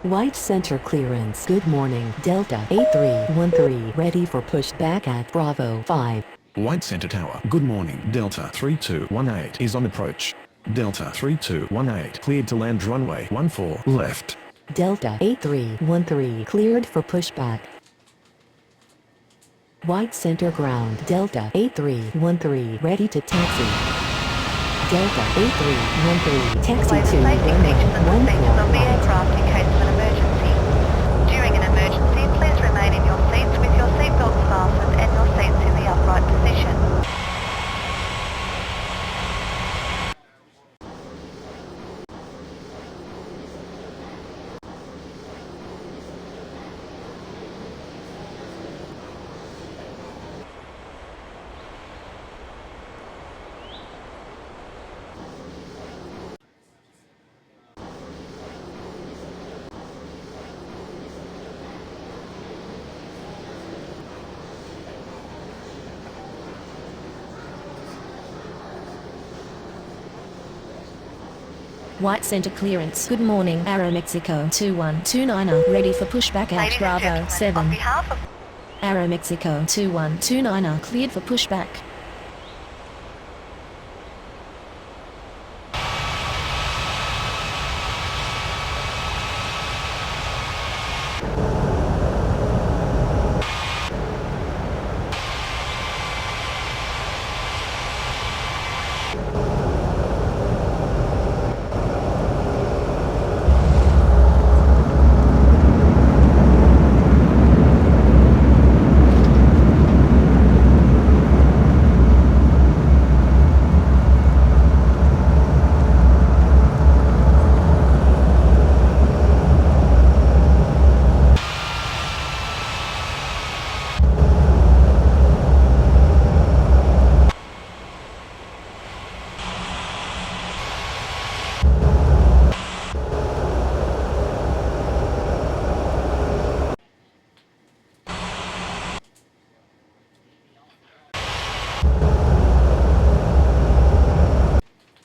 White center clearance. Good morning, Delta 8313, ready for pushback at Bravo 5. White Center Tower. Good morning, Delta 3218 is on approach. Delta 3218 cleared to land runway 14 left. Delta 8313 cleared for pushback. White center ground. Delta 8313 ready to taxi. Delta 8313 taxi to runway 14 of the right. aircraft in case of an emergency. During an emergency, please remain in your seats with your seatbelts fastened and your seats in the upright position. White center clearance. Good morning, Aeromexico 2129er, ready for pushback at Ladies and Bravo gentlemen, 7. on behalf of Aeromexico 2129er, cleared for pushback.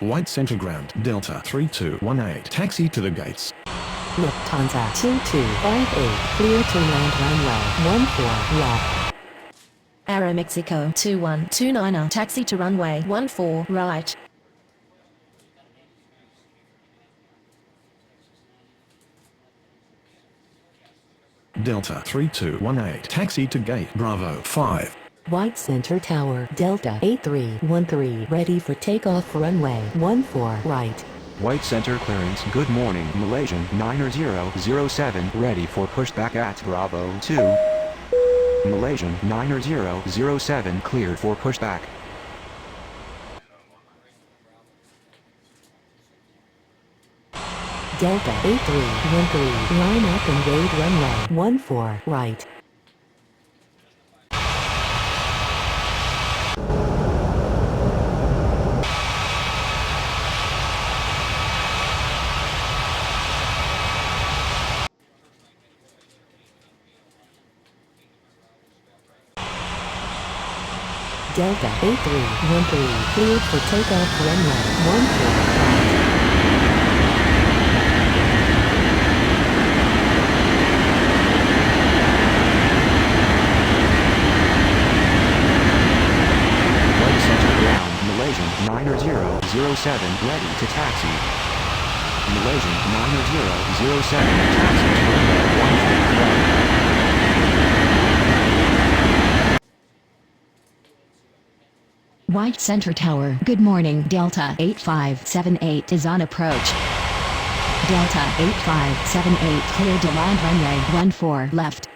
White Center ground. Delta 3218 taxi to the gates. Lufthansa 2258 clear to land runway 14 left. Aeromexico 2129er, taxi to runway 14 right. Delta 3218 taxi to gate Bravo 5. White center tower. Delta 8313 ready for takeoff runway 14 right. White Center clearance. Good morning, Malaysian 9007, ready for pushback at Bravo 2. Malaysian 9007 cleared for pushback. Delta 8313 line up and wait runway 14 right. Delta 8313 cleared for takeoff runway 14 right. White Center ground. Malaysian 9007 ready to taxi. Malaysian 9007 taxi to runway 14 right. White Center Tower. Good morning, Delta 8578 is on approach. Delta 8578 cleared to land runway 14 left.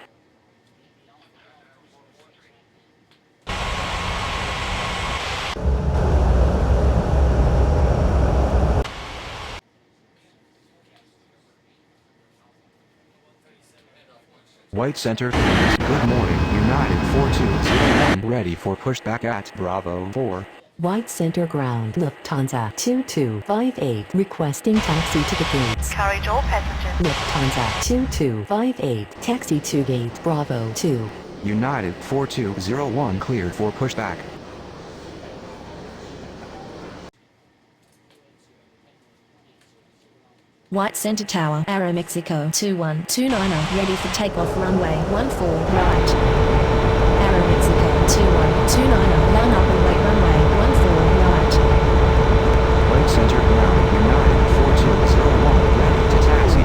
White Center clearance. Good morning, United 4201, ready for pushback at Bravo 4. White center ground. Lufthansa 2258 requesting taxi to the gates. encourage all passengers. Lufthansa 2258 taxi to gate Bravo 2. United 4201 cleared for pushback. White Center Tower, Aeromexico 2129er, ready for takeoff runway 14 right. Aeromexico 2129er, line up and wait runway 14 right. White Center Ground, United 4201, ready to taxi.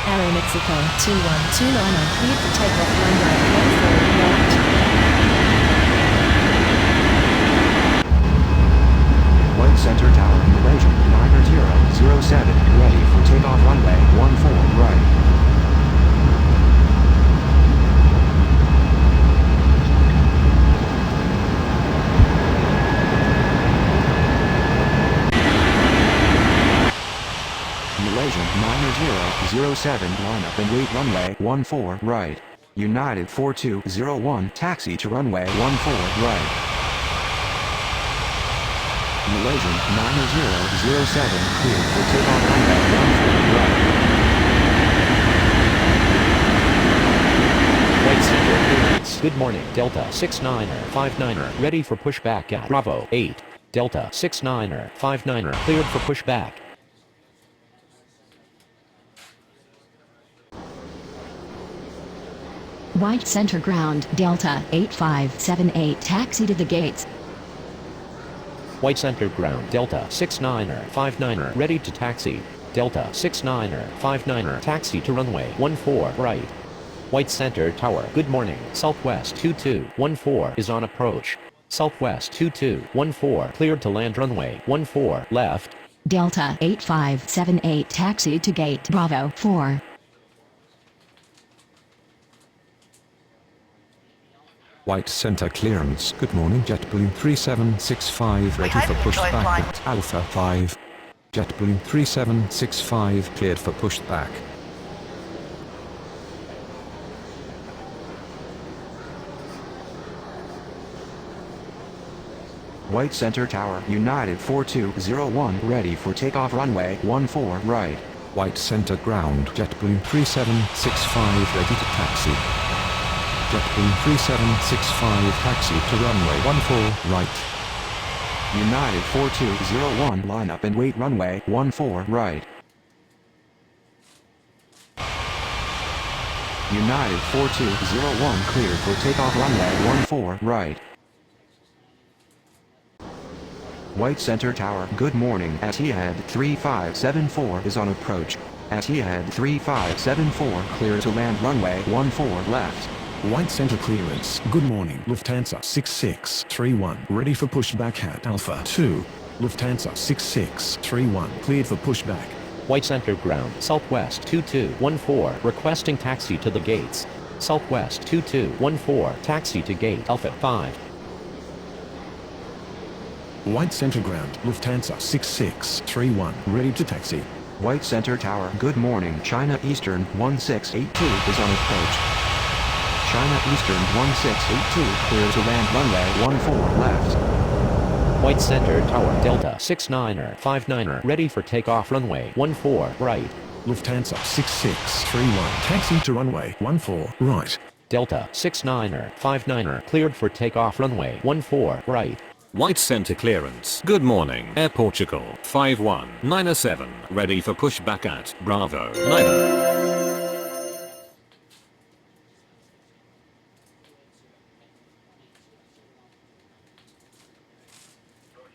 Aeromexico 2129er, cleared for takeoff runway 14 right. White Center Tower, Malaysia 9007, ready for takeoff runway 14 right. Malaysia 9007, line up and wait runway 14 right. United 4201, taxi to runway 14 right. Malaysian 9007, cleared for takeoff runway 14 right. White Center clearance. Good morning, Delta 69er 59er, ready for pushback at Bravo 8. Delta 69er 59er, cleared for pushback. White Center Ground, Delta 8578, taxi to the gates. White Center ground, Delta 69er 59er, ready to taxi. Delta 69er 59er, taxi to runway 14 right. White Center Tower, good morning, Southwest 2214 is on approach. Southwest 2214, cleared to land runway 14 left. Delta 8578, taxi to gate Bravo 4. White Center clearance. Good morning, JetBlue 3765, ready hope for you enjoy pushback flying. at Alpha 5. JetBlue 3765, cleared for pushback. White Center Tower, United 4201, ready for takeoff runway 14 right. White Center ground, JetBlue 3765, ready to taxi. JetBlue 3765, taxi to runway 14 right. United 4201, line up and wait runway 14 right. United 4201, cleared for takeoff runway 14 right. White Center Tower, good morning, Etihad 3574 is on approach. Etihad 3574, clear to land runway 14 left. White Center clearance. Good morning, Lufthansa 6631, ready for pushback at Alpha 2. Lufthansa 6631, cleared for pushback. White Center ground, Southwest 2214, requesting taxi to the gates. Southwest 2214, taxi to gate Alpha 5. White Center ground, Lufthansa 6631, ready to taxi. White Center Tower, good morning, China Eastern 1682 is on approach. China Eastern 1682, clear to land runway 14 left. White Center Tower, Delta 69er 59er, ready for takeoff runway 14 right. Lufthansa 6631, taxi to runway 14 right. Delta 69er 59er, cleared for takeoff runway 14 right. White Center clearance. Good morning, Air Portugal 5197, ready for pushback at Bravo 9.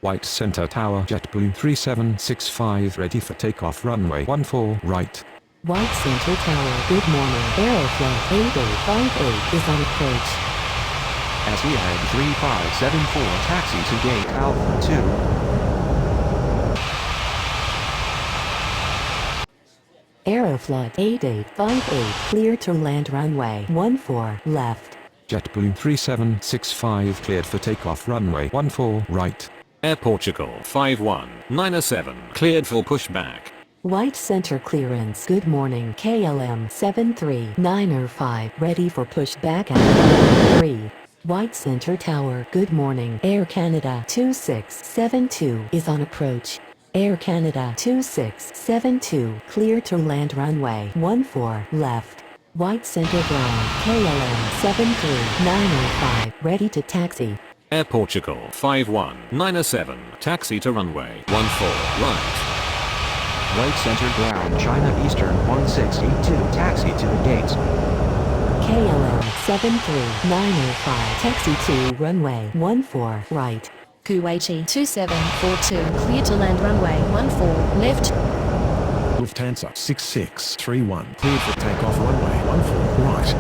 White Center Tower, JetBlue 3765, ready for takeoff runway 14 right. White Center Tower, good morning. Aeroflot 8858 is on approach. Etihad 3574, taxi to gate Alpha 2. Aeroflot 8858, clear to land runway 14 left. JetBlue 3765, cleared for takeoff runway 14 right. Air Portugal 5197, cleared for pushback. White Center clearance, good morning. KLM 73905, ready for pushback at 3. White Center Tower, good morning. Air Canada 2672 is on approach. Air Canada 2672, clear to land runway 14 left. White center ground, KLM 73905, ready to taxi. Air Portugal 5197, taxi to runway 14 right. White center ground China Eastern 1682 taxi to the gates. KLM 73905, taxi to runway 14 right. Kuwaiti 2742, clear to land runway 14 left. Lufthansa 6631, cleared for takeoff runway 14 right.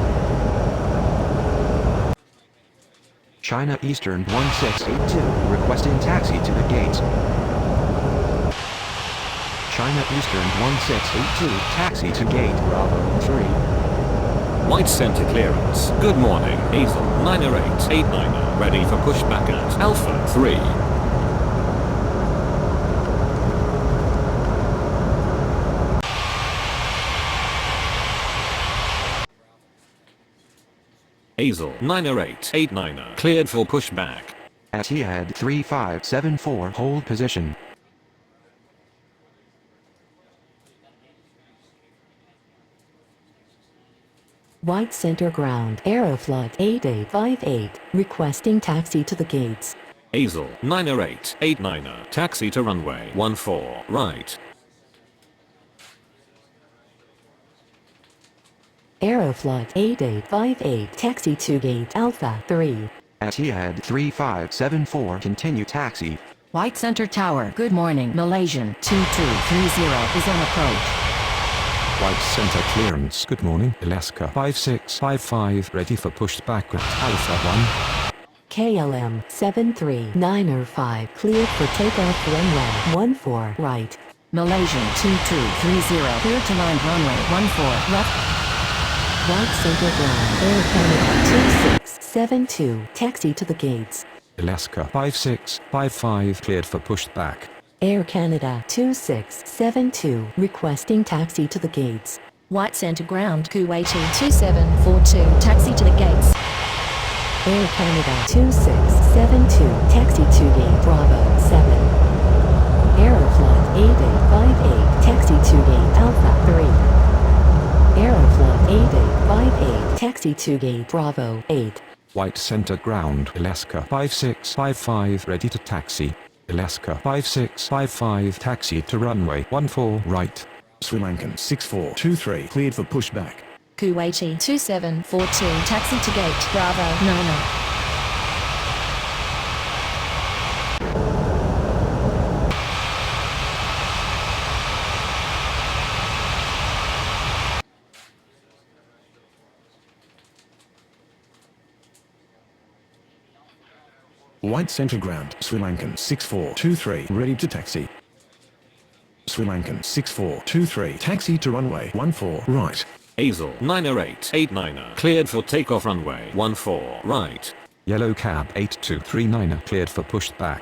China Eastern 1682 requesting taxi to the gates. China Eastern 1682 taxi to gate Bravo 3. White center clearance. Good morning. Hazel 90889, ready for pushback at Alpha 3. Hazel 90889, cleared for pushback. Etihad 3574 hold position. White center ground, Aeroflot 8858, requesting taxi to the gates. Hazel 90889, taxi to runway 14 right. Aeroflot 8858, taxi to gate Alpha 3. Etihad 3574 continue taxi. White Center Tower, good morning. Malaysian 2230 is on approach. White center clearance. Good morning. Alaska 5655, ready for pushback at Alpha 1. KLM 73905, cleared for takeoff runway 14 right. Malaysian 2230, clear to land runway 14 left. White center ground, Air Canada 2672, taxi to the gates. Alaska 5655, cleared for pushback. Air Canada 2672, requesting taxi to the gates. White center ground, Kuwaiti 2742, taxi to the gates. Air Canada 2672, taxi to gate Bravo 7. Aeroflot 8858, taxi to gate Alpha 3. Aeroflot 8858, taxi to gate Bravo 8. White center ground. Alaska 5655, ready to taxi. Alaska 5655, taxi to runway 14 right. Sri Lankan 6423, cleared for pushback. Kuwaiti 2742, taxi to gate Bravo 9. White center ground, Sri Lankan 6423, ready to taxi. Sri Lankan 6423, taxi to runway 14 right. Hazel 90889, cleared for takeoff runway 14 right. Yellow cab 8239, cleared for pushback.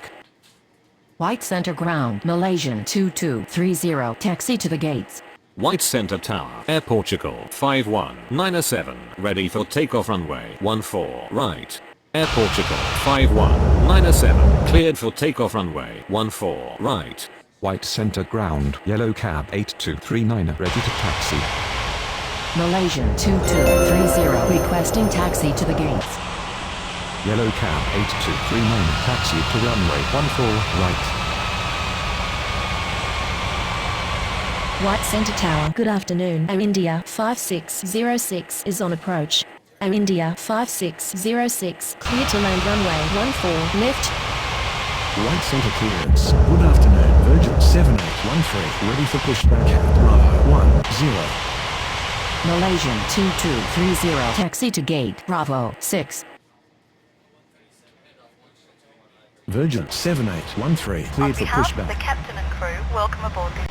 White center ground. Malaysian 2230, taxi to the gates. White center tower, Air Portugal 5197, ready for takeoff runway 14 right. Air Portugal 5197, cleared for takeoff runway 14 right. White center ground. Yellow cab 8239, ready to taxi. Malaysian 2230, requesting taxi to the gates. Yellow cab 8239, taxi to runway 14 right. White center tower, good afternoon. Air India 5606 is on approach. Air India 5606, clear to land runway 14 left. White center clearance. Good afternoon. Virgin 7813, ready for pushback at Bravo 10. Malaysian 2230, taxi to gate Bravo 6. Virgin 7813, On cleared for behalf of the pushback. captain and crew, welcome aboard this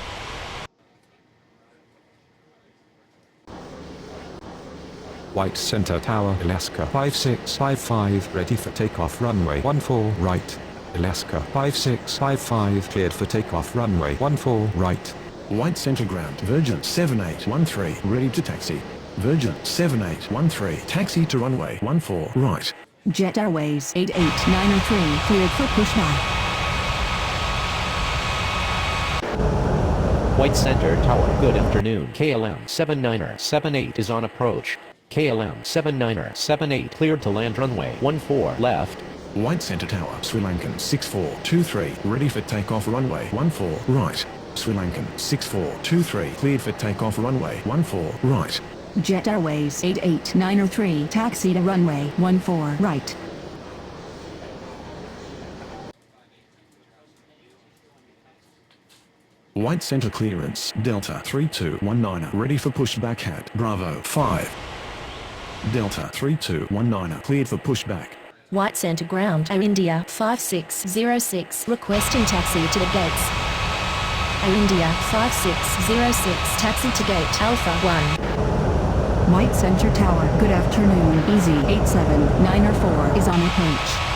White center tower. Alaska 5655, ready for takeoff runway 14 right. Alaska 5655, cleared for takeoff runway 14 right. White center ground. Virgin 7813, ready to taxi. Virgin 7813, taxi to runway 14 right. Jet Airways 88903, cleared for pushback. White Center Tower. Good afternoon. KLM 79er78 is on approach. KLM 79er78 cleared to land runway 14 left. White Center Tower, Sri Lankan 6423, ready for takeoff runway 14 right. Sri Lankan 6423, cleared for takeoff runway 14 right. Jet Airways 88903, taxi to runway 14 right. White Center clearance, Delta 3219, ready for pushback at Bravo 5. Delta 3219, cleared for pushback. White Center ground. Air India 5606 requesting taxi to the gates. Air India 5606 taxi to gate Alpha 1. White Center Tower, good afternoon. Easy 87904 is on approach.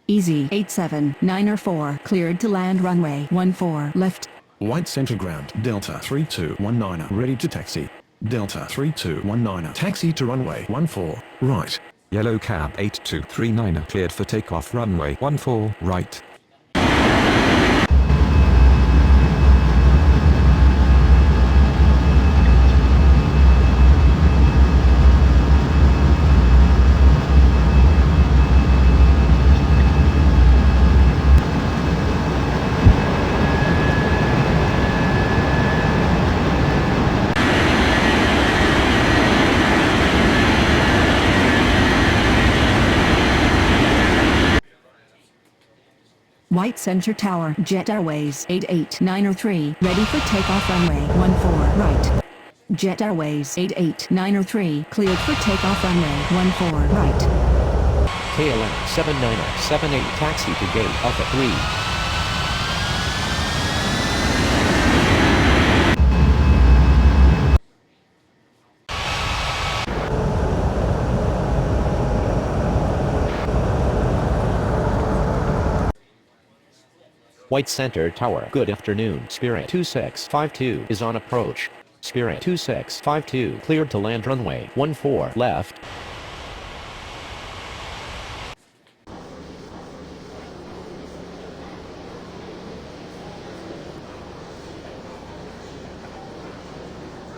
Easy 87904 cleared to land runway 14 left. White Center ground, Delta 3219, ready to taxi. Delta 3219, taxi to runway 14 right. Yellow cab 8239 cleared for takeoff runway 14 right. White Center Tower, Jet Airways 88903, ready for takeoff runway 14 right. Jet Airways 88903, cleared for takeoff runway 14 right. KLM 79er78 taxi to gate Alpha 3. White Center Tower. Good afternoon. Spirit 2652 is on approach. Spirit 2652 cleared to land runway 14 left.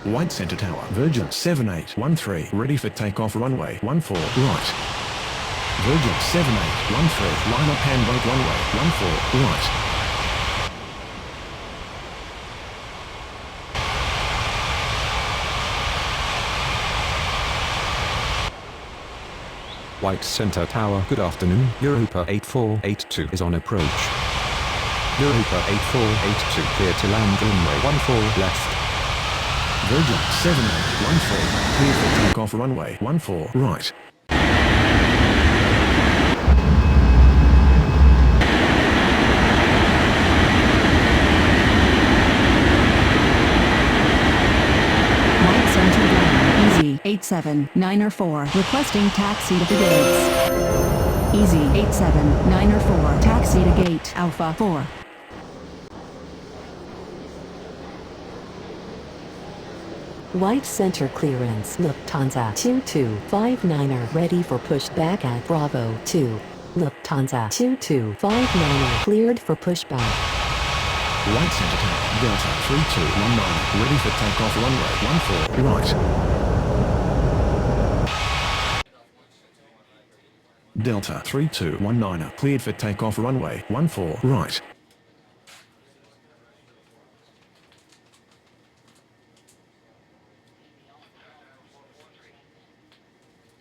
White Center Tower, Virgin 7813, ready for takeoff runway 14 right. Virgin 7813, line up handbrake runway 14 right. White Center Tower, good afternoon. Europa 8482 is on approach. Europa 8482 clear to land runway 14 left. Virgin 7813, clear for takeoff runway 14 right. White Center ground, Easy 87904, requesting taxi to the gates. Easy 87904, taxi to gate Alpha 4. White Center clearance, Lufthansa 2259er, ready for pushback at Bravo 2. Lufthansa 2259er, cleared for pushback. White Center Tower, Delta 3219, ready for takeoff runway 14 right. Delta 3219, cleared for takeoff runway 14 right.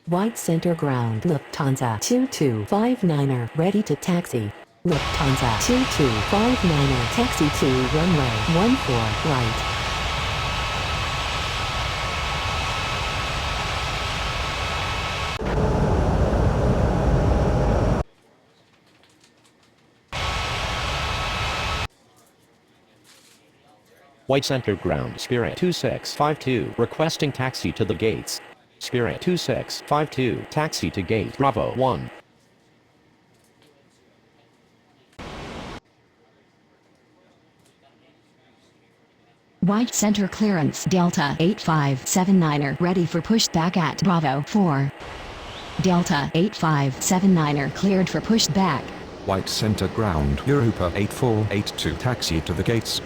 White Center ground, Lufthansa 2259er, ready to taxi. Lufthansa 2259er, taxi to runway 14 right. White Center ground. Spirit 2652 requesting taxi to the gates. Spirit 2652 taxi to gate Bravo 1. White Center clearance, Delta 8579er, ready for pushback at Bravo 4. Delta 8579er, cleared for pushback. White Center ground, Europa 8482 taxi to the gates.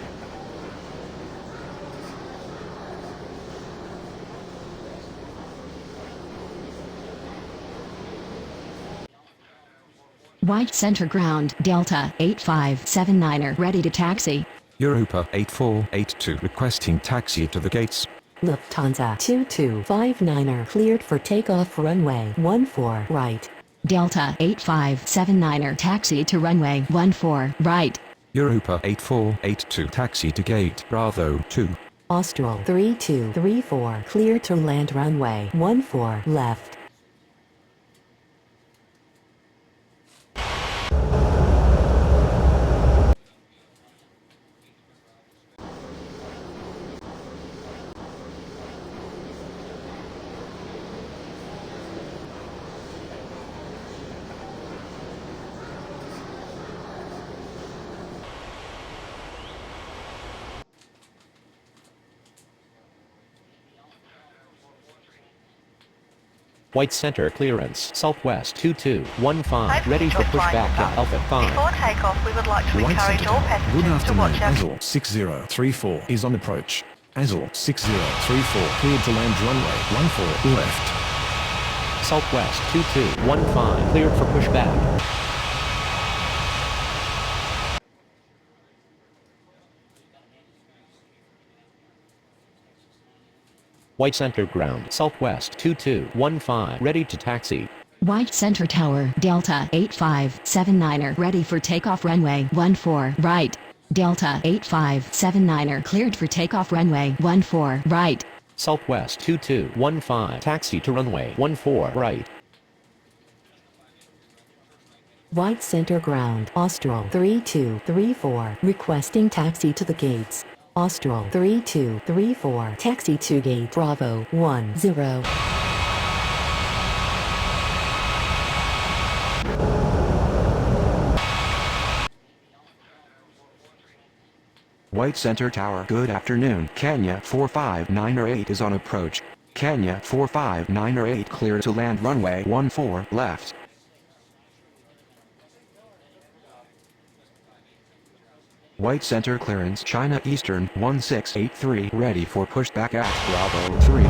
White center ground, Delta 8579er ready to taxi. Europa 8482 requesting taxi to the gates. Lufthansa 2259er cleared for takeoff runway 14 right. Delta 8579er taxi to runway 14 right. Europa 8482 taxi to gate Bravo 2. Austral 3234 clear to land runway 14 left. White center clearance, southwest 2215, ready for pushback at Alpha 5. Before takeoff, we would like to White encourage Center all Tower. Good passengers to watch afternoon. out. Azul 6034 is on approach. Azul 6034 cleared to land runway 14 left. Southwest 2215, cleared for pushback. White center ground, southwest 2215, ready to taxi. White center tower, Delta 8579er ready for takeoff runway 14 right. Delta 8579er cleared for takeoff runway 14 right. Southwest 2215, taxi to runway 14 right. White center ground, Austral 3234 requesting taxi to the gates. Austral 3234 taxi to gate Bravo 10. White Center Tower. Good afternoon. Kenya 459er8 is on approach. Kenya 459er8 clear to land runway 14 left. White Center clearance China Eastern 1683 ready for pushback at Bravo 3.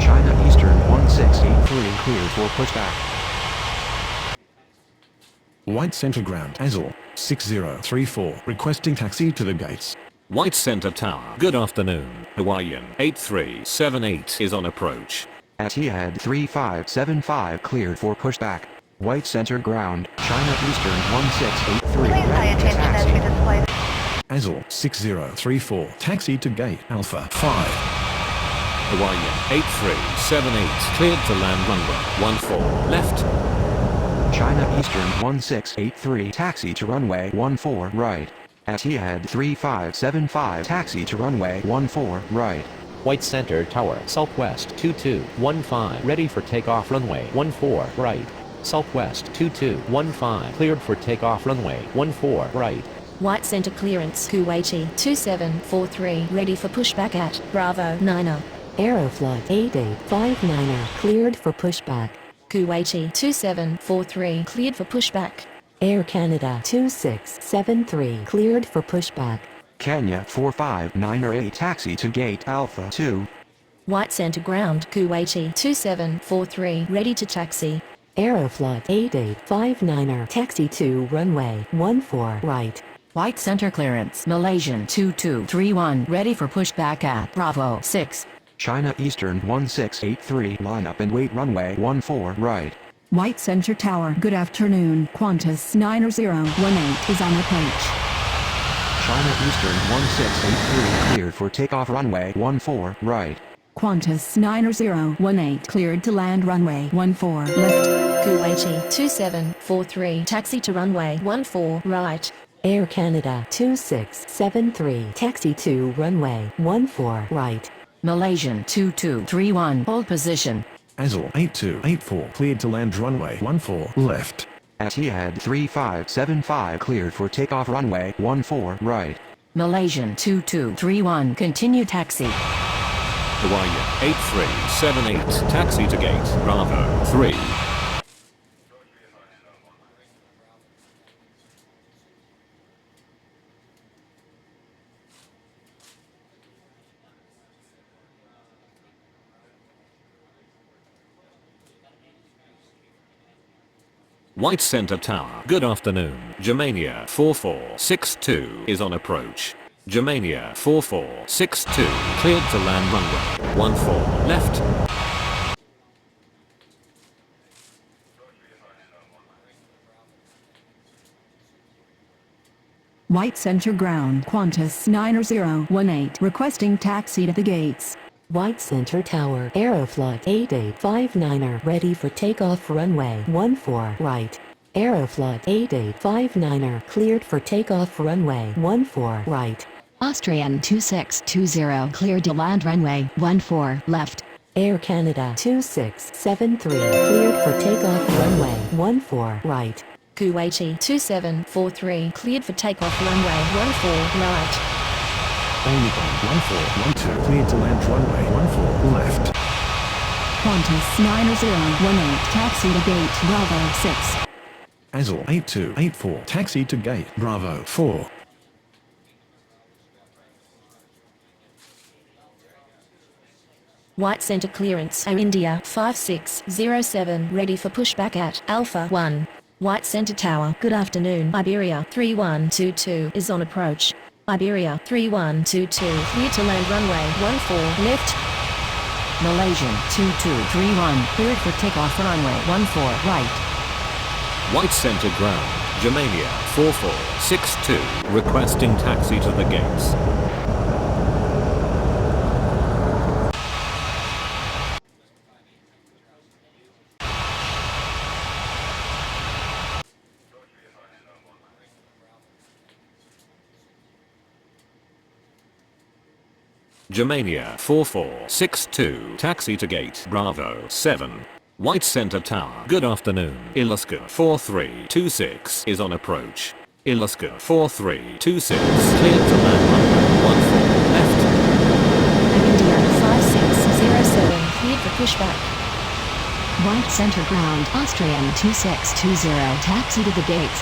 China Eastern 1683 cleared for pushback. White Center Ground. Azul 6034 requesting taxi to the gates. White Center Tower. Good afternoon. Hawaiian 8378 is on approach. Etihad 3575 cleared for pushback. White Center Ground, China Eastern 1683 Please pay ready to attention as we taxi. display. Azul 6034 taxi to gate Alpha 5. Hawaiian 8378 cleared to land runway 14 left. China Eastern 1683 taxi to runway 14 right. Etihad 3575 taxi to runway 14 right. White center tower, southwest 2215, ready for takeoff runway 14 right. Southwest 2215, cleared for takeoff runway 14 right. White center clearance, Kuwaiti 2743, ready for pushback at Bravo 9er. Aeroflot 8859er cleared for pushback. Kuwaiti 2743, cleared for pushback. Air Canada 2673 cleared for pushback. Kenya 459er8 taxi to gate Alpha 2. White center ground, Kuwaiti 2743, ready to taxi. Aeroflot 8859er taxi to runway 14 right. White center clearance, Malaysian 2231, ready for pushback at Bravo 6. China Eastern 1683 line up and wait runway 14 right. White Center Tower. Good afternoon. Qantas 9018 is on approach. China Eastern 1683 cleared for takeoff runway 14 right. Qantas 9018 cleared to land runway 14 left. Kuwaiti 2743, taxi to runway 14 right. Air Canada 2673 taxi to runway 14 right. Malaysian 2231, hold position. Azul 8284 cleared to land runway 14 left. Etihad 3575 cleared for takeoff runway 14 right. Malaysian 2231, continue taxi. Hawaiian 8378 taxi to gate Bravo 3. White Center Tower. Good afternoon. Germania 4462 is on approach. Germania 4462 cleared to land runway 14 left. White Center Ground, Qantas 9018, requesting taxi to the gates. White Center Tower, Aeroflot 8859er, ready for takeoff runway 14 right. Aeroflot 8859er, cleared for takeoff runway 14 right. Austrian 2620, cleared to land runway 14 left. Air Canada 2673, cleared for takeoff runway 14 right. Kuwaiti 2743, cleared for takeoff runway 14 right. Omicron 1412, cleared to land runway 14 left. Qantas 9018, taxi to gate Bravo 6. Azul 8284, taxi to gate Bravo 4. White Center clearance, Air India 5607, ready for pushback at Alpha 1. White Center Tower, good afternoon. Iberia 3122 is on approach. Iberia 3122, clear to land runway 14 left. Malaysian 2231, cleared for takeoff runway 14 right. White Center Ground. Germania 4462 requesting taxi to the gates. Germania 4462, taxi to gate Bravo 7. White Center Tower. Good afternoon. Ilaska 4326 is on approach. Ilaska 4326, cleared to land runway 14 left. Air India 5607, cleared for pushback. White Center Ground, Austrian 2620, taxi to the gates.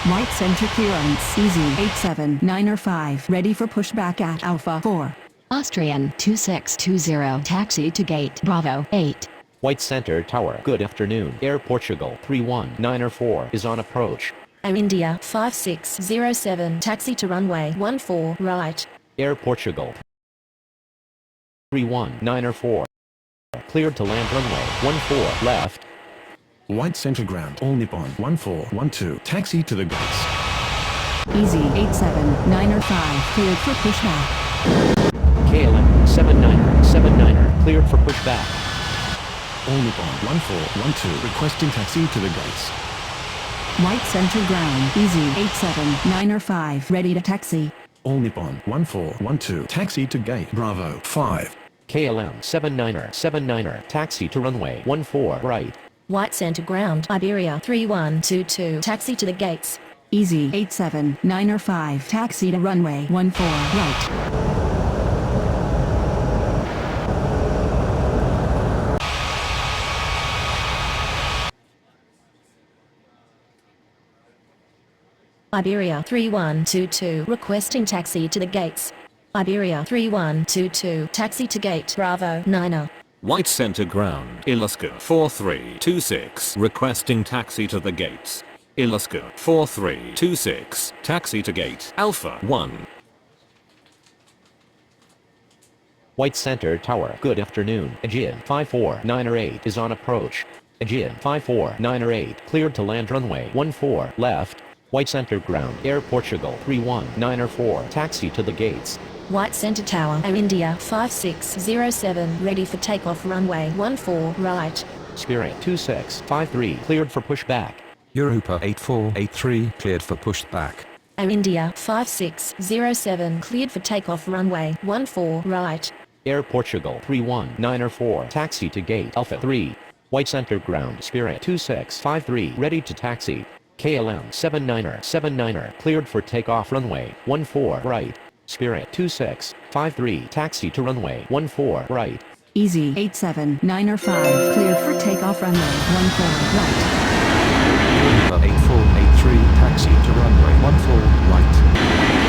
White Center clearance, Easy 87905, ready for pushback at Alpha 4. Austrian 2620, taxi to gate Bravo 8. White Center Tower. Good afternoon. Air Portugal 31904 is on approach. Air India 5607, taxi to runway 14 right. Air Portugal 31904, cleared to land runway 14 left. White Center Ground, All Nippon 1412, taxi to the gates. Easy 87905, cleared for pushback. KLM 79er, cleared for pushback. All Nippon 1412, requesting taxi to the gates. White Center Ground, Easy 87905, ready to taxi. All Nippon 1412, taxi to gate Bravo 5. KLM 79er, taxi to runway 14 right. White Center Ground, Iberia 3122, taxi to the gates. Easy 87905, taxi to runway 14 right. Iberia 3122, requesting taxi to the gates. Iberia 3122, taxi to gate Bravo 9er. White Center Ground, Ilaska 4326, requesting taxi to the gates. Ilaska 4326, taxi to gate Alpha 1. White Center Tower. Good afternoon. Aegean 54908 is on approach. Aegean 54908, cleared to land runway 14 left. White Center Ground, Air Portugal 31904, taxi to the gates. White Center Tower, Air India 5607, ready for takeoff runway 14 right. Spirit 2653, cleared for pushback. Europa 8483, cleared for pushback. Air India 5607, cleared for takeoff runway 14 right. Air Portugal 31904, taxi to gate Alpha 3. White Center Ground, Spirit 2653, ready to taxi. KLM 79er, cleared for takeoff runway 14 right. Spirit 2653, taxi to runway 14 right. Easy 87905, cleared for takeoff runway 14 right. Europa 8483, taxi to runway 14 right.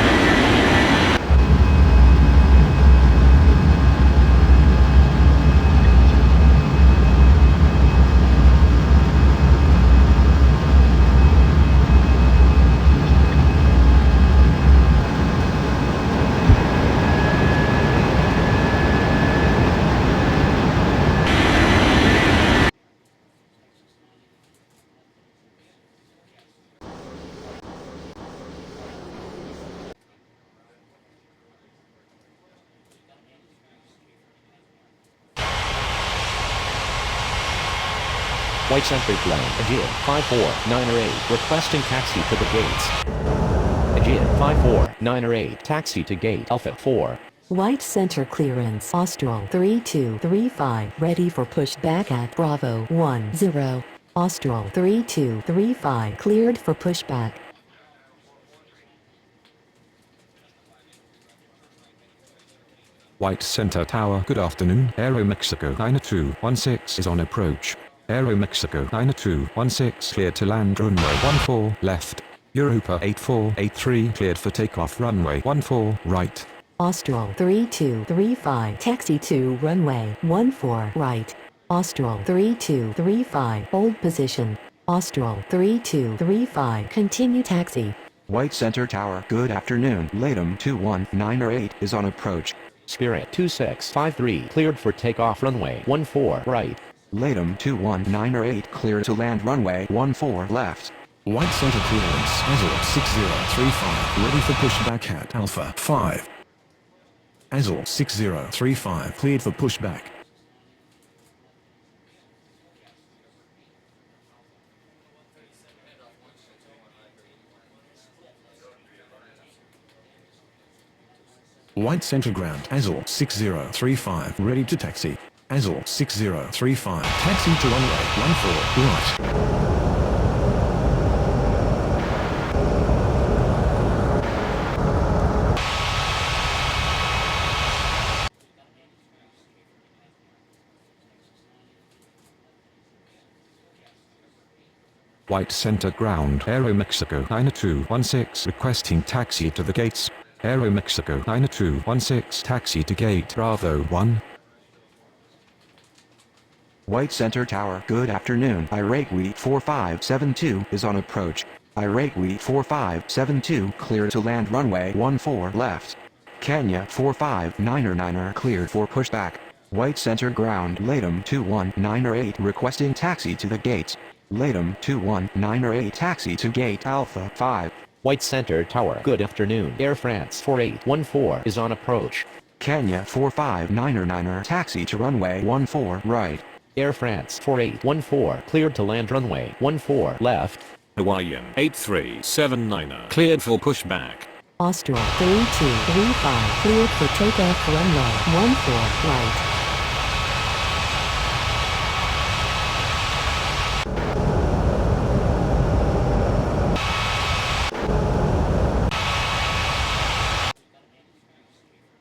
White center ground, Aegean 54908, requesting taxi to the gates. Aegean 54908, taxi to gate Alpha 4. White center clearance. Austral 3235, ready for pushback at Bravo 10. Austral 3235, cleared for pushback. White Center Tower. Good afternoon. Aero Mexico 9216 is on approach. Aero Mexico 9216 cleared to land runway 14 left. Europa 8483 cleared for takeoff runway 14 right. Austral 3235, taxi to runway 14 right. Austral 3235, hold position. Austral 3235, continue taxi. White Center Tower. Good afternoon. LATAM 21908 is on approach. Spirit 2653, cleared for takeoff runway 14 right. LATAM 21908 clear to land runway 14 left. White center clearance, Azul 6035, ready for pushback at Alpha 5. Azul 6035, cleared for pushback. White center ground, Azul 6035, ready to taxi. Azul 6035, taxi to runway 14 right. White Center ground. Aero Mexico 9216 requesting taxi to the gates. Aero Mexico 9216 taxi to gate Bravo 1. White Center Tower. Good afternoon. Iraqi 4572 is on approach. Iraqi 4572 clear to land runway 14 left. Kenya 459er cleared for pushback. White Center ground. LATAM 21908 requesting taxi to the gates. LATAM 21908 taxi to gate Alpha 5. White center tower. Good afternoon. Air France 4814 is on approach. Kenya 459er taxi to runway 14 right. Air France 4814, cleared to land runway 14 left. Hawaiian 8379er, cleared for pushback. Austral 3235, cleared for takeoff runway 14 right.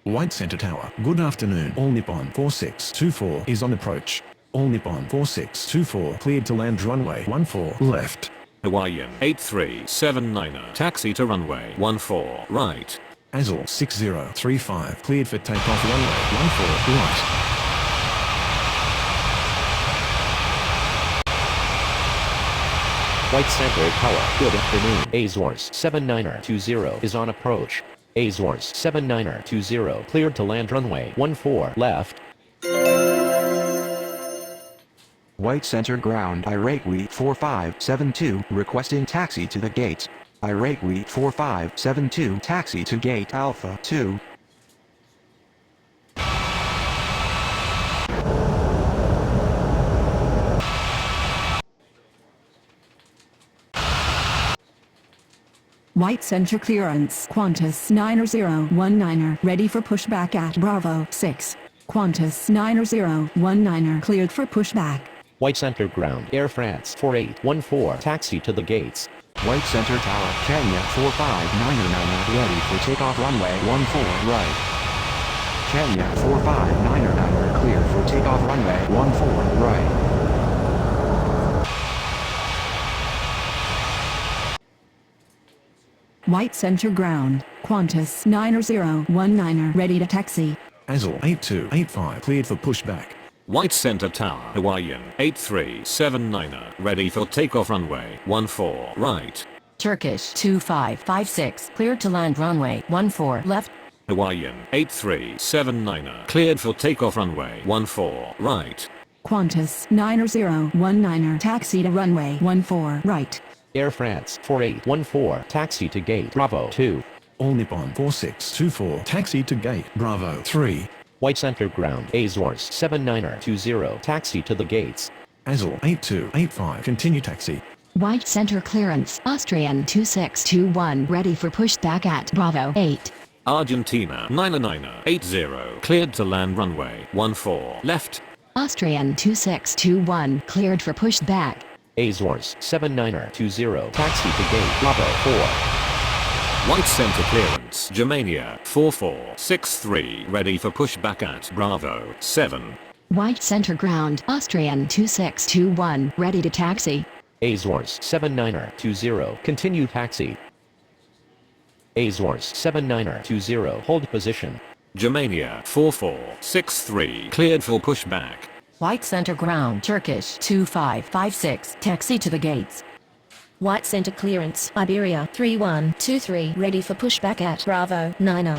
White Center Tower. Good afternoon. All Nippon 4624 is on approach. All Nippon 4624 cleared to land runway 14 left. Hawaiian 8379er, taxi to runway 14 right. Azul 6035 cleared for takeoff runway 14 right. White Center Tower. Good afternoon. Azores 79er20 is on approach. Azores 79er20 cleared to land runway 14 left. White Center ground. Iraqi 4572 requesting taxi to the gates. Iraqi 4572 taxi to gate Alpha 2. White Center clearance. Qantas 9019er ready for pushback at Bravo 6. Qantas 9019er cleared for pushback. White Center ground. Air France 4814 taxi to the gates. White Center Tower. Kenya 459er ready for takeoff runway 14 right. Kenya 459er cleared for takeoff runway 14 right. White Center ground. Qantas 9019er ready to taxi. Azul 8285 cleared for pushback. White Center Tower. Hawaiian 8379er, ready for takeoff runway 14 right. Turkish 2556, cleared to land runway 14 left. Hawaiian 8379er, cleared for takeoff runway 14 right. Qantas 9019er taxi to runway 14 right. Air France 4814 taxi to gate Bravo 2. All Nippon 4624 taxi to gate Bravo 3. White Center ground. Azores 79er20 taxi to the gates. Azul 8285, continue taxi. White center clearance. Austrian 2621 ready for pushback at Bravo 8. Argentina 99080 cleared to land runway 14 left. Austrian 2621 cleared for pushback. Azores 7920 taxi to gate Bravo 4. White center clearance. Germania 4463 ready for pushback at Bravo 7. White center ground. Austrian 2621 ready to taxi. Azores 7920 continue taxi. Azores 7920 hold position. Germania 4463 cleared for pushback. White center ground. Turkish 2556 taxi to the gates. White center clearance. Iberia 3123 ready for pushback at Bravo 90.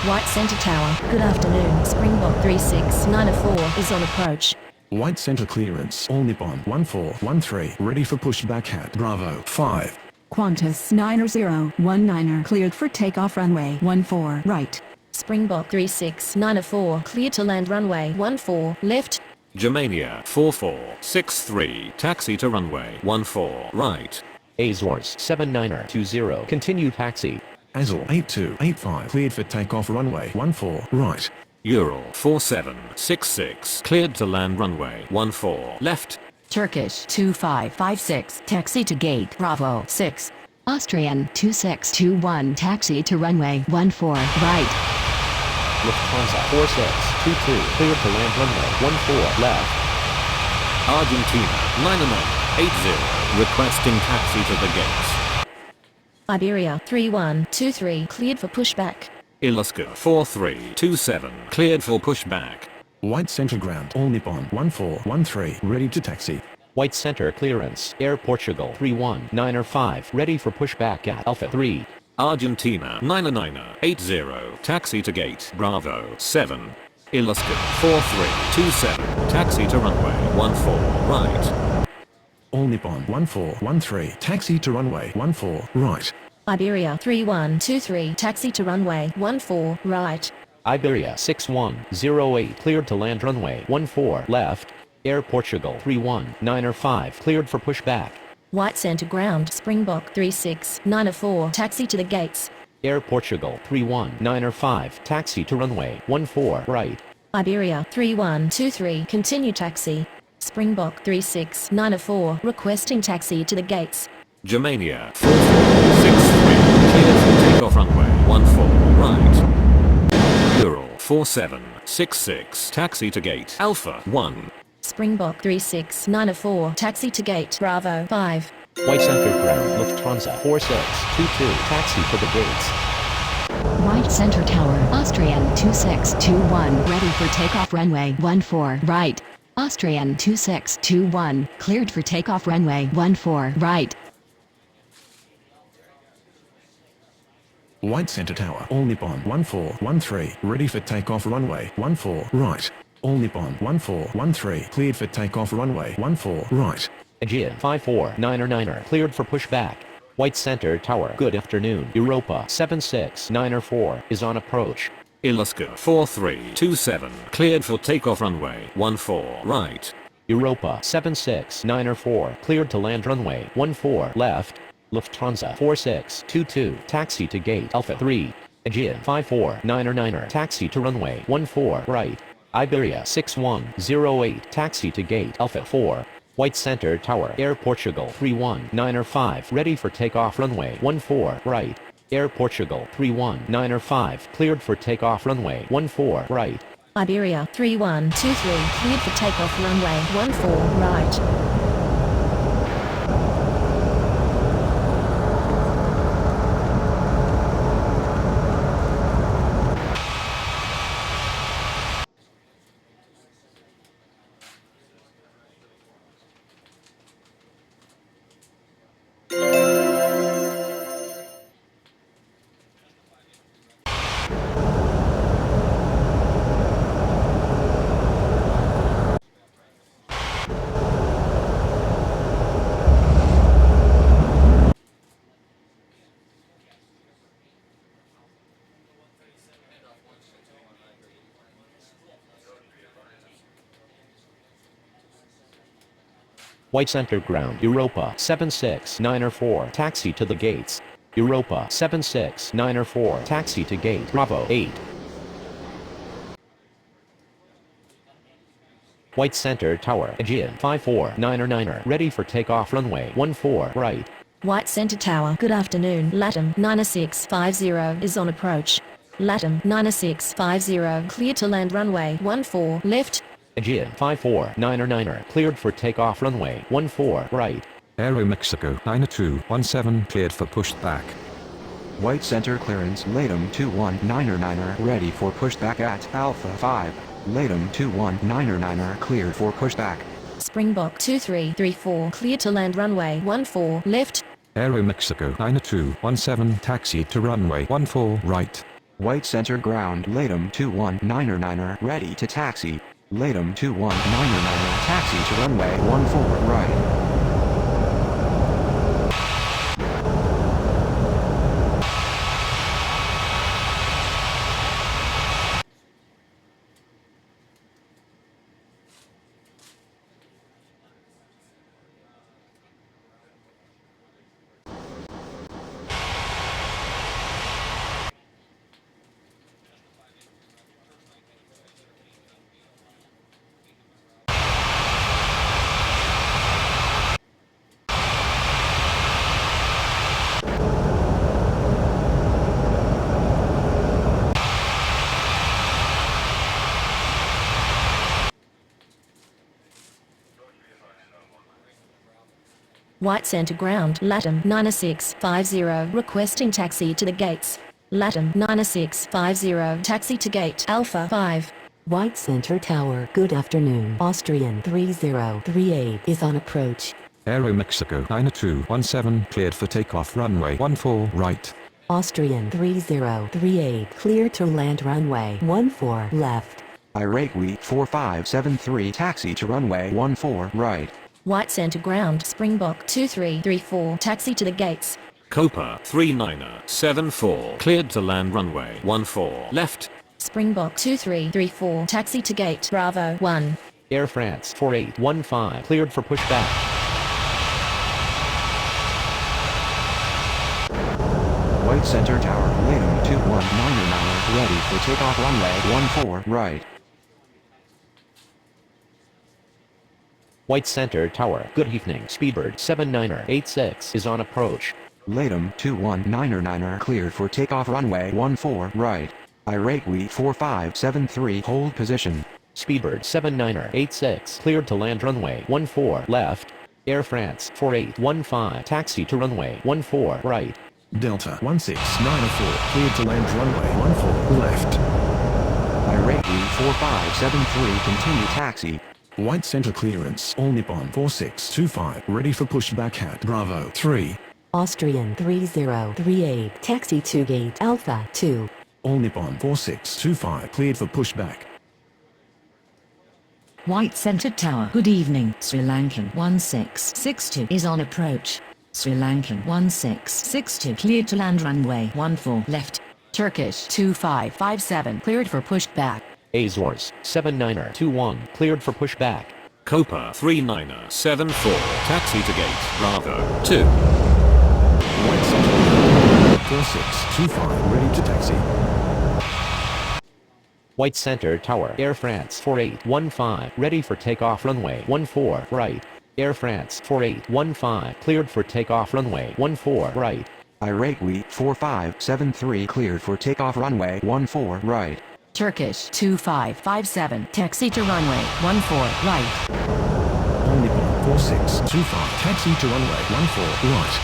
White center tower. Good afternoon. Springbok 3694 is on approach. White center clearance. All Nippon 1413, ready for pushback at Bravo 5. Qantas 9019 cleared for takeoff runway 14 right. Springbok 3694 clear to land runway 14 left. Germania 4463 taxi to runway 14 right. Azores 7920 continue taxi. Azul 8285, cleared for takeoff runway 14 right. Ural 4766 cleared to land runway 14 left. Turkish 2556 taxi to gate Bravo 6. Austrian 2621 taxi to runway 14 right. Lufthansa 4622 cleared to land runway 14 left. Argentina 9980 requesting taxi to the gates. Iberia 3123 cleared for pushback. Ilaska 4327 cleared for pushback. White center ground. All Nippon 1413, ready to taxi. White center clearance. Air Portugal 31905 ready for pushback at Alpha 3. Argentina 99080 taxi to gate Bravo 7. Ilaska 4327 taxi to runway 14 right. All Nippon 1413, taxi to runway 14 right. Iberia 3123 taxi to runway 14 right. Iberia 6108 cleared to land runway 14 left. Air Portugal 31905 cleared for pushback. White center ground. Springbok 3694 taxi to the gates. Air Portugal 31905 taxi to runway 14 right. Iberia 3123 continue taxi. Springbok 3694 requesting taxi to the gates. Germania 4463 cleared for takeoff runway 14 right. Ural 4766 taxi to gate Alpha 1. Springbok 3694 taxi to gate Bravo 5. White center ground. Lufthansa 4622 taxi to the gates. White center tower. Austrian 2621 ready for takeoff runway 14 right. Austrian 2621 cleared for takeoff runway 14 right. White center tower. All Nippon 1413, ready for takeoff runway 14 right. All Nippon 1413, cleared for takeoff runway 14 right. Aegean 549er cleared for pushback. White center tower. Good afternoon. Europa 76904 is on approach. Ilaska 4327 cleared for takeoff runway 14 right. Europa 76904 cleared to land runway 14 left. Lufthansa 4622 taxi to gate Alpha 3. Aegean 549er taxi to runway 14 right. Iberia 6108 taxi to gate Alpha 4. White center tower. Air Portugal 31905 ready for takeoff runway 14 right. Air Portugal 31905 cleared for takeoff runway 14 right. Iberia 3123 cleared for takeoff runway 14 right. White center ground, Europa 76904, taxi to the gates. Europa 76904, taxi to gate, Bravo 8. White center tower, Aegean 549er, ready for takeoff runway 14 right. White center tower, good afternoon, LATAM 9650 is on approach. LATAM 9650, clear to land runway 14 left. Aegean 549er, cleared for takeoff runway 14 right. Aero Mexico 9217 cleared for pushback. White center clearance LATAM 219er ready for pushback at Alpha 5. LATAM 219er cleared for pushback. Springbok 2334, clear to land runway 14 left. Aero Mexico 9217 taxi to runway 14 right. White center ground LATAM 219er ready to taxi. LATAM 219er taxi to runway 14 right. White center ground, LATAM 9650, requesting taxi to the gates. LATAM 9650, taxi to gate, Alpha 5. White center tower, good afternoon. Austrian 3038 is on approach. Aero Mexico 9217 cleared for takeoff runway 14 right. Austrian 3038 clear to land runway 14 left. Iraqi 4573 taxi to runway 14 right. White center ground, Springbok 2334, taxi to the gates. Copa 3974, cleared to land runway 14 left. Springbok 2334, taxi to gate, Bravo 1. Air France 4815, cleared for pushback. White center tower LATAM 219er ready for takeoff runway 14 right. White center tower, good evening, Speedbird 79er86 is on approach. LATAM 219er cleared for takeoff runway 14 right. Iraqi 4573 hold position. Speedbird 79er86 cleared to land runway 14 left. Air France 4815, taxi to runway 14 right. Delta 1694 cleared to land runway 14 left. Iraqi 4573 continue taxi. White center clearance, All Nippon 4625, ready for pushback at Bravo 3. Austrian 3038 taxi to gate Alpha 2. All Nippon 4625 cleared for pushback. White center tower, good evening. Sri Lankan 1662 is on approach. Sri Lankan 1662 cleared to land runway 14 left. Turkish 2557, cleared for pushback. Azores 79er21, cleared for pushback. Copa 3974, taxi to gate, Bravo 2. White center 4625, ready to taxi. White center tower, Air France 4815, ready for takeoff runway 14 right. Air France 4815, cleared for takeoff runway 14 right. Iraqi 4573 cleared for takeoff runway 14 right. Turkish 2557, taxi to runway 14 right. All Nippon 4625, taxi to runway 14 right.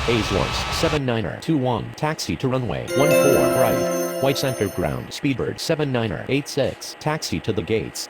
Azores 79er21, taxi to runway 14 right. White center ground, Speedbird 79er86, taxi to the gates.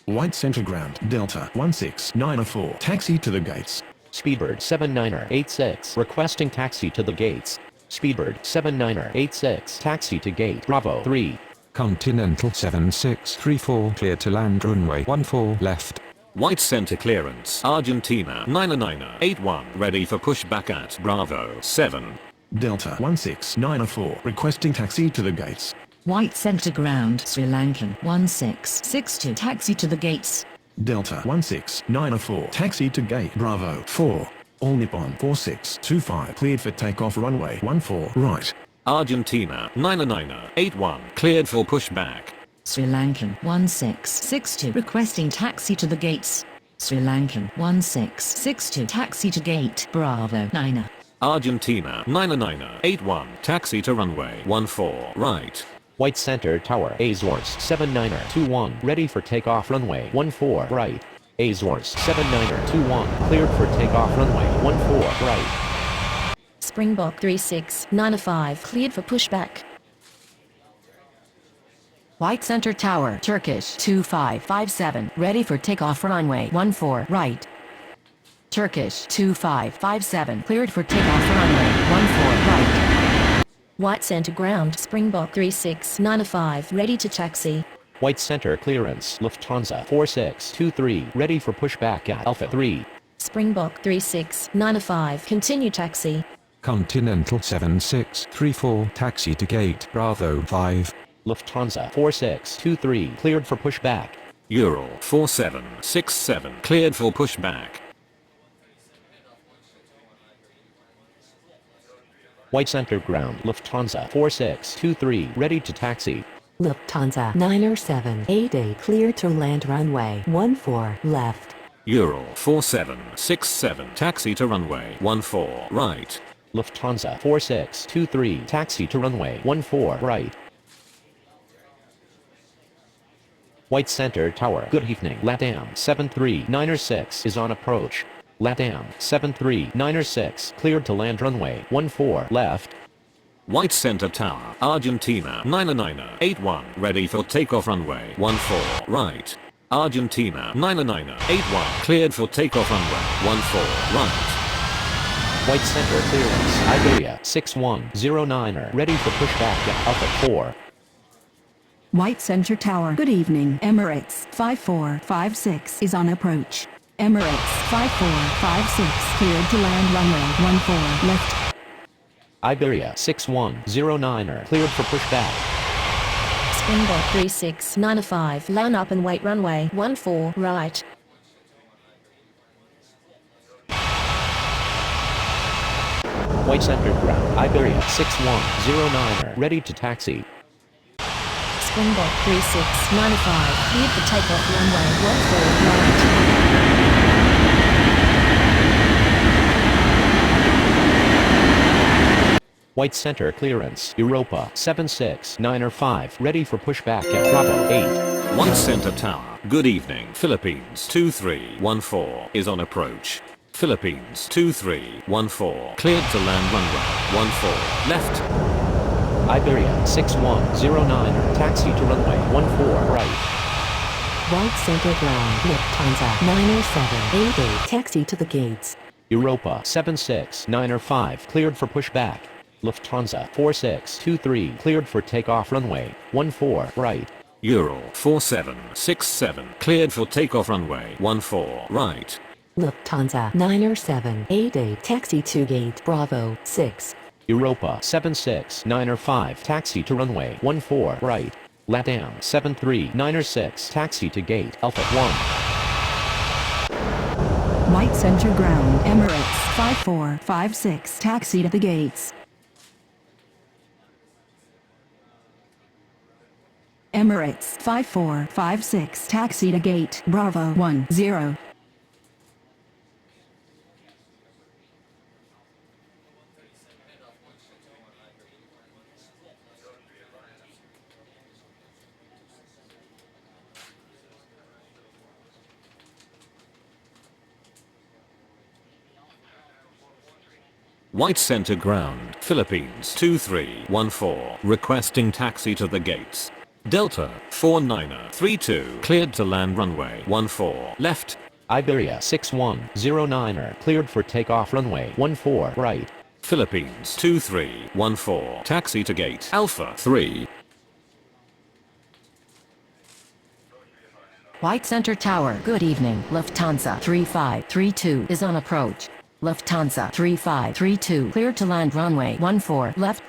White center ground, Delta 1694, taxi to the gates. Speedbird 79er86, requesting taxi to the gates. Speedbird 79er86, taxi to gate, Bravo 3. Continental 7634 cleared to land runway 14 left. White center clearance, Argentina 9981, ready for pushback at Bravo 7. Delta 1694, requesting taxi to the gates. White center ground, Sri Lankan 1662 taxi to the gates. Delta 1694, taxi to gate Bravo 4. All Nippon 4625, cleared for takeoff runway 14 right. Argentina 981, cleared for pushback. Sri Lankan 1662 requesting taxi to the gates. Sri Lankan 1662 taxi to gate Bravo 9. Argentina 981, taxi to runway 14 right. White Center Tower, Azores 7921, ready for takeoff runway 14 right. Azores 7921, cleared for takeoff runway 14 right. Springbok 3695, cleared for pushback. White Center Tower, Turkish 2557, ready for takeoff runway 14 right. Turkish 2557, cleared for takeoff runway 14 right. White Center Ground, Springbok 3695, ready to taxi. White Center Clearance, Lufthansa 4623, ready for pushback at Alpha 3. Springbok 3695, continue taxi. Continental 7634, taxi to gate Bravo 5. Lufthansa 4623, cleared for pushback. Ural 4767, cleared for pushback. White Center Ground, Lufthansa 4623, ready to taxi. Lufthansa 90788, clear to land runway 14 left. Ural 4767, taxi to runway 14 right. Lufthansa 4623, taxi to runway 14 right. White Center Tower, good evening. LATAM 73906 is on approach. LATAM 73906, cleared to land runway 14 left. White Center Tower, Argentina 981, ready for takeoff runway 14 right. Argentina 981, cleared for takeoff runway 14 right. White Center Clearance, Iberia 6109, ready for pushback at Alpha 4. White Center Tower. Good evening. Emirates 5456 is on approach. Emirates 5456 cleared to land runway 14 left. Iberia 6109, cleared for pushback. Springbok 3695, line up and wait runway 14 right. White Center Ground, Iberia 6109, ready to taxi. Springbok 3695, cleared for takeoff runway 14 right. White Center Clearance, Europa 76905, ready for pushback at Bravo 8. White Center Tower, good evening. Philippines 2314 is on approach. Philippines 2314, cleared to land runway 14 left. Iberia 6109, taxi to runway 14 right. White Center Ground, Lufthansa 90788, taxi to the gates. Europa 76905, cleared for pushback. Lufthansa 4623, cleared for takeoff runway 14 right. Ural 4767, cleared for takeoff runway 14 right. Lufthansa 90788, taxi to gate Bravo 6. Europa 76905, taxi to runway 14 right. LATAM 73906, taxi to gate Alpha 1. White Center Ground. Emirates 5456 taxi to the gates. Emirates 5456 taxi to gate Bravo 10. White Center Ground, Philippines 2314, requesting taxi to the gates. Delta 4932, cleared to land runway 14 left. Iberia 6109, cleared for takeoff runway 14 right. Philippines 2314, taxi to gate Alpha 3. White Center Tower, good evening. Lufthansa 3532 is on approach. Lufthansa 3532, cleared to land runway 14 left.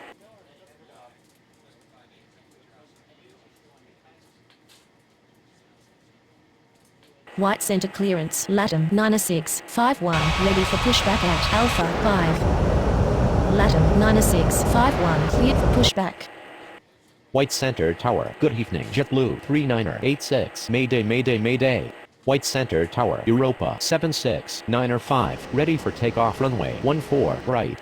White center clearance. LATAM 9651. Ready for pushback at Alpha 5. LATAM 9651. Cleared for pushback. White Center Tower. Good evening. JetBlue 3986. Mayday, Mayday, Mayday. White Center Tower. Europa 76905. Ready for takeoff runway 14 right.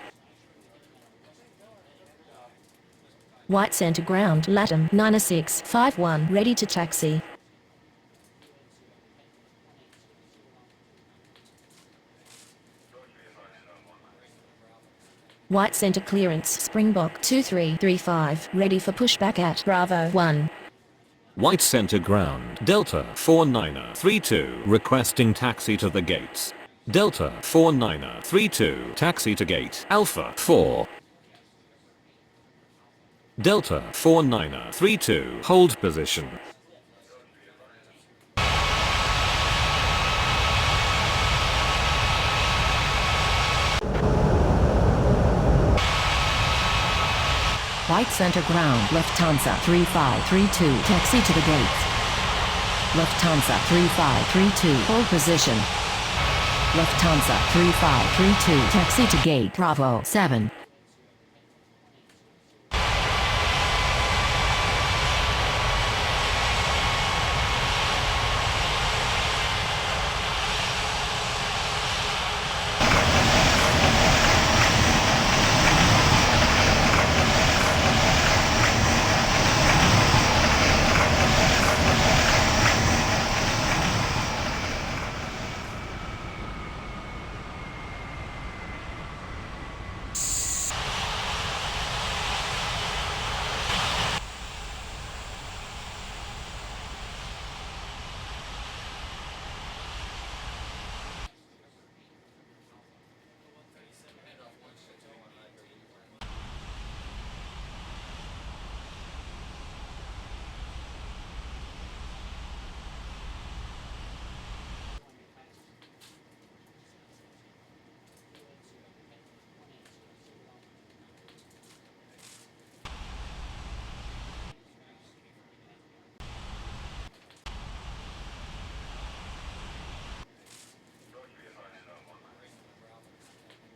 White center ground. LATAM 9651. Ready to taxi. White center clearance. Springbok 2335. Ready for pushback at Bravo 1. White center ground. Delta 4932 requesting taxi to the gates. Delta 4932 taxi to gate Alpha 4. Delta 4932 hold position. White center ground. Lufthansa 3532 taxi to the gates. Lufthansa 3532 hold position. Lufthansa 3532 taxi to gate Bravo 7.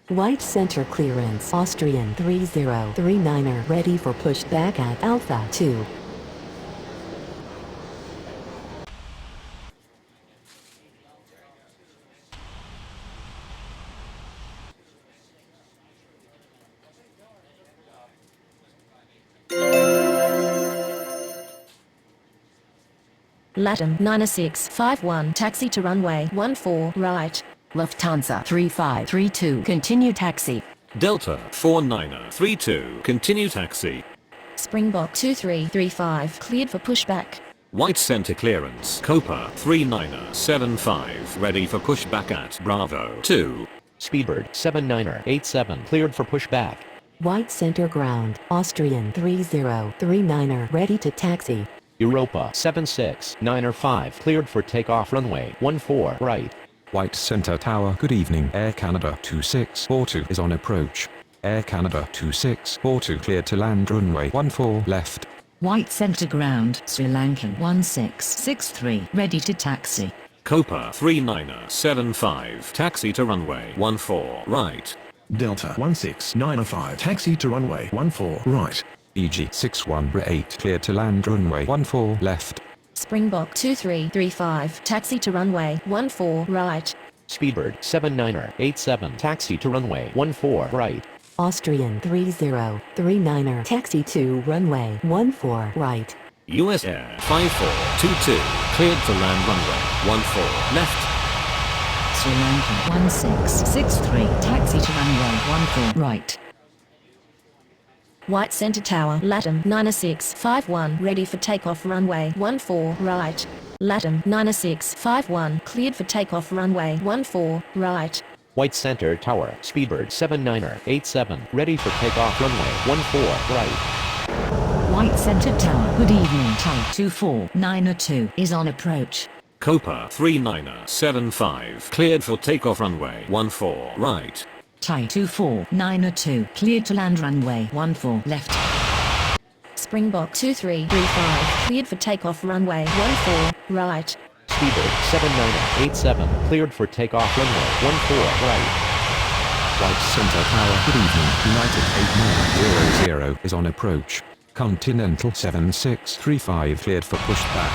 White center clearance. Austrian 3039er. Ready for pushback at Alpha 2. LATAM 9651. Taxi to runway 14 right. Lufthansa 3532 continue taxi. Delta 4932 continue taxi. Springbok 2335. Cleared for pushback. White center clearance. Copa 3975 ready for pushback at Bravo 2. Speedbird 7987. Cleared for pushback. White center ground. Austrian 3039er. Ready to taxi. Europa 76905. Cleared for takeoff runway 14 right. White Center Tower. Good evening. Air Canada 2642 is on approach. Air Canada 2642 cleared to land runway 14 left. White center ground. Sri Lankan 1663 ready to taxi. Copa 3975 taxi to runway 14 right. Delta 16905 taxi to runway 14 right. EG 6108 cleared to land runway 14 left. Springbok 2335. Taxi to runway 14 right. Speedbird 7987. Taxi to runway 14 right. Austrian 3039er. Taxi to runway 14 right. US Air 5422 cleared to land runway 14 left. Sri Lankan 1663 taxi to runway 14 right. White center tower. LATAM 9651. Ready for takeoff runway 14 right. LATAM 9651. Cleared for takeoff runway 14 right. White Center Tower. Speedbird 7987. Ready for takeoff runway 14 right. White center tower. Good evening. Type 24902 is on approach. Copa 3975 cleared for takeoff runway 14 right. Type 24902 cleared to land runway 14 left. Springbok 2335. Cleared for takeoff runway 14 right. speedbird 7987, cleared for takeoff runway 14 right. White Center Tower, good evening. United 8900 is on approach. Continental 7635 cleared for pushback.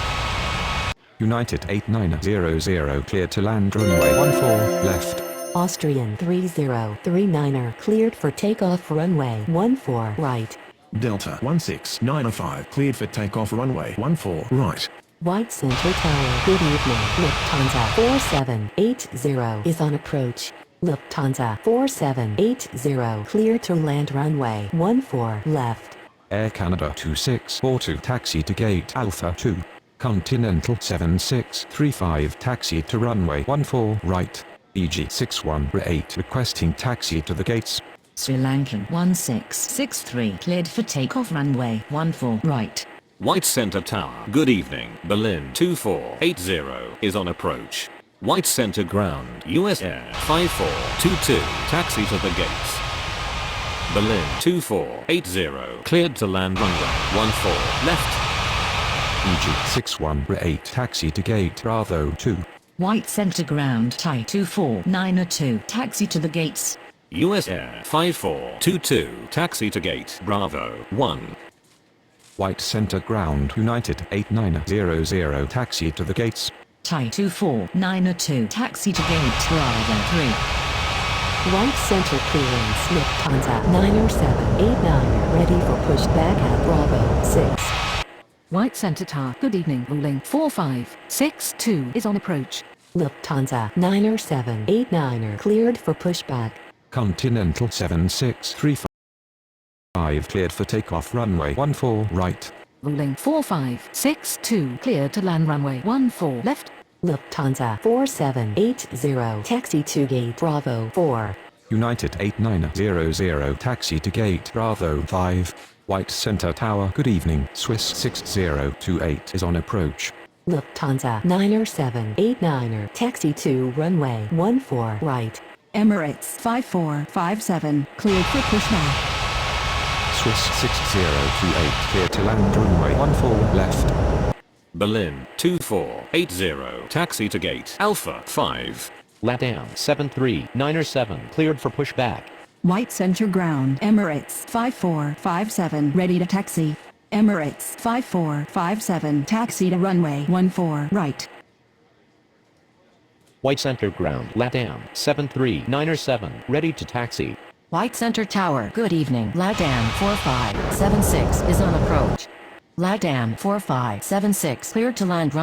United 8900 cleared to land runway 14 left. Austrian 3039er cleared for takeoff runway 14 right. Delta 16905 cleared for takeoff runway 14 right. White Center Tower, good evening. Lufthansa 4780 is on approach. Lufthansa 4780 clear to land runway 14 left. Air Canada 2642 taxi to gate Alpha 2. Continental 7635 taxi to runway 14 right. EG 6118 requesting taxi to the gates. Sri Lankan 1663 cleared for takeoff runway 14 right. White Center Tower, good evening. Berlin 2480 is on approach. White Center Ground, US Air 5422, taxi to the gates. Berlin 2480, cleared to land runway 14 left. EG 6118 taxi to gate Bravo 2. White Center Ground, Thai 24902, taxi to the gates. US Air 5422, taxi to gate Bravo 1. White Center Ground United 8900 taxi to the gates. Thai 24902, taxi to gate Bravo 3. White Center clearance, Lufthansa 90789 ready for pushback at Bravo 6. White Center Tower, good evening. Ruling 4562 is on approach. Lufthansa 90789 cleared for pushback. Continental 7635 cleared for takeoff runway 14 right. Ruling 4562 cleared to land runway 14 left. Lufthansa 4780 taxi to gate Bravo 4. United 8900 taxi to gate Bravo 5. White Center Tower, good evening. Swiss 6028 is on approach. Lufthansa 90789 taxi to runway 14 right. Emirates 5457 cleared for pushback. Swiss 6028 cleared to land runway 14 left. Berlin 2480, taxi to gate Alpha 5. LATAM 73907, cleared for pushback. White Center Ground, Emirates 5457 ready to taxi. Emirates 5457 taxi to runway 14 right. White Center Ground, LATAM 73907, ready to taxi. White Center Tower, good evening. LATAM 4576 is on approach. LATAM 4576 cleared to land runway